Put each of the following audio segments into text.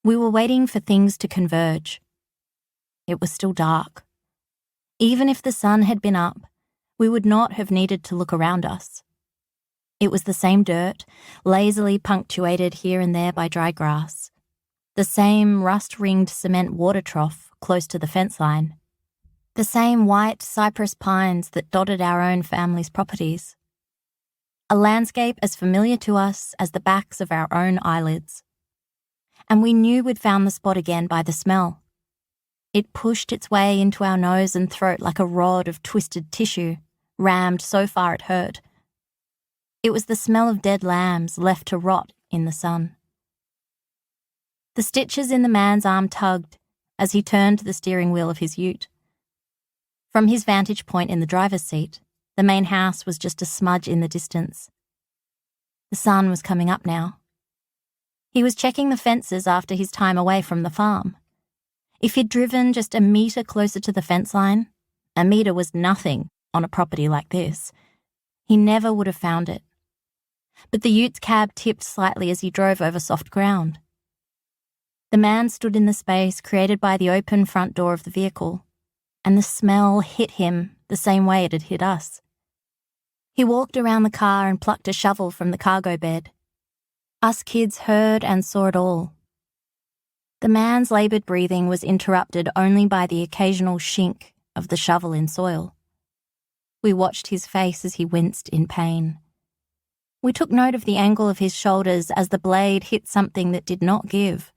We were waiting for things to converge. It was still dark. Even if the sun had been up, we would not have needed to look around us. It was the same dirt, lazily punctuated here and there by dry grass. The same rust-ringed cement water trough close to the fence line. The same white cypress pines that dotted our own family's properties. A landscape as familiar to us as the backs of our own eyelids. And we knew we'd found the spot again by the smell. It pushed its way into our nose and throat like a rod of twisted tissue, rammed so far it hurt. It was the smell of dead lambs left to rot in the sun. The stitches in the man's arm tugged as he turned the steering wheel of his ute. From his vantage point in the driver's seat, the main house was just a smudge in the distance. The sun was coming up now. He was checking the fences after his time away from the farm. If he'd driven just a metre closer to the fence line, a metre was nothing on a property like this, he never would have found it. But the ute's cab tipped slightly as he drove over soft ground. The man stood in the space created by the open front door of the vehicle, and the smell hit him the same way it had hit us. He walked around the car and plucked a shovel from the cargo bed. Us kids heard and saw it all. The man's laboured breathing was interrupted only by the occasional shink of the shovel in soil. We watched his face as he winced in pain. We took note of the angle of his shoulders as the blade hit something that did not give,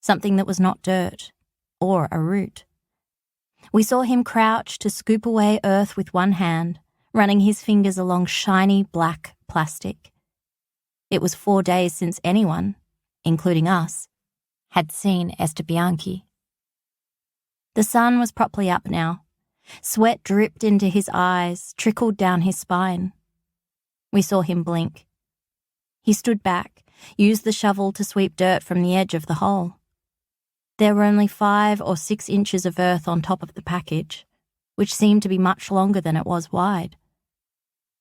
something that was not dirt or a root. We saw him crouch to scoop away earth with one hand, running his fingers along shiny black plastic. It was 4 days since anyone, including us, had seen Esther Bianchi. The sun was properly up now. Sweat dripped into his eyes, trickled down his spine. We saw him blink. He stood back, used the shovel to sweep dirt from the edge of the hole. There were only 5 or 6 inches of earth on top of the package, which seemed to be much longer than it was wide.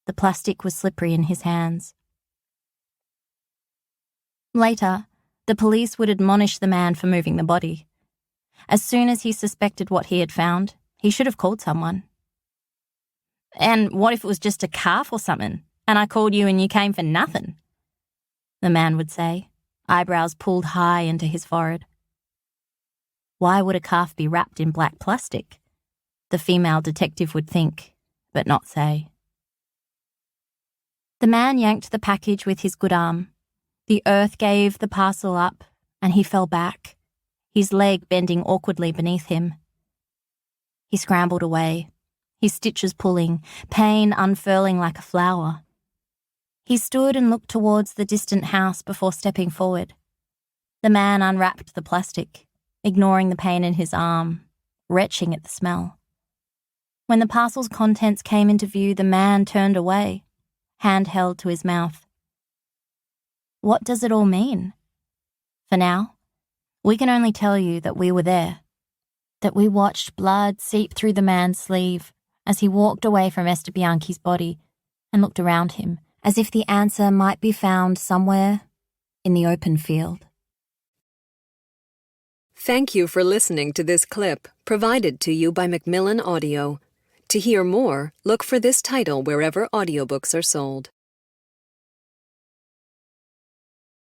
The plastic was slippery in his hands. Later, the police would admonish the man for moving the body. As soon as he suspected what he had found, he should have called someone. "And what if it was just a calf or something, and I called you and you came for nothing?" the man would say, eyebrows pulled high into his forehead. Why would a calf be wrapped in black plastic? The female detective would think, but not say. The man yanked the package with his good arm. The earth gave the parcel up, and he fell back, his leg bending awkwardly beneath him. He scrambled away, his stitches pulling, pain unfurling like a flower. He stood and looked towards the distant house before stepping forward. The man unwrapped the plastic, ignoring the pain in his arm, retching at the smell. When the parcel's contents came into view, the man turned away, hand held to his mouth. What does it all mean? For now, we can only tell you that we were there, that we watched blood seep through the man's sleeve as he walked away from Esther Bianchi's body and looked around him, as if the answer might be found somewhere in the open field. Thank you for listening to this clip provided to you by Macmillan Audio. To hear more, look for this title wherever audiobooks are sold.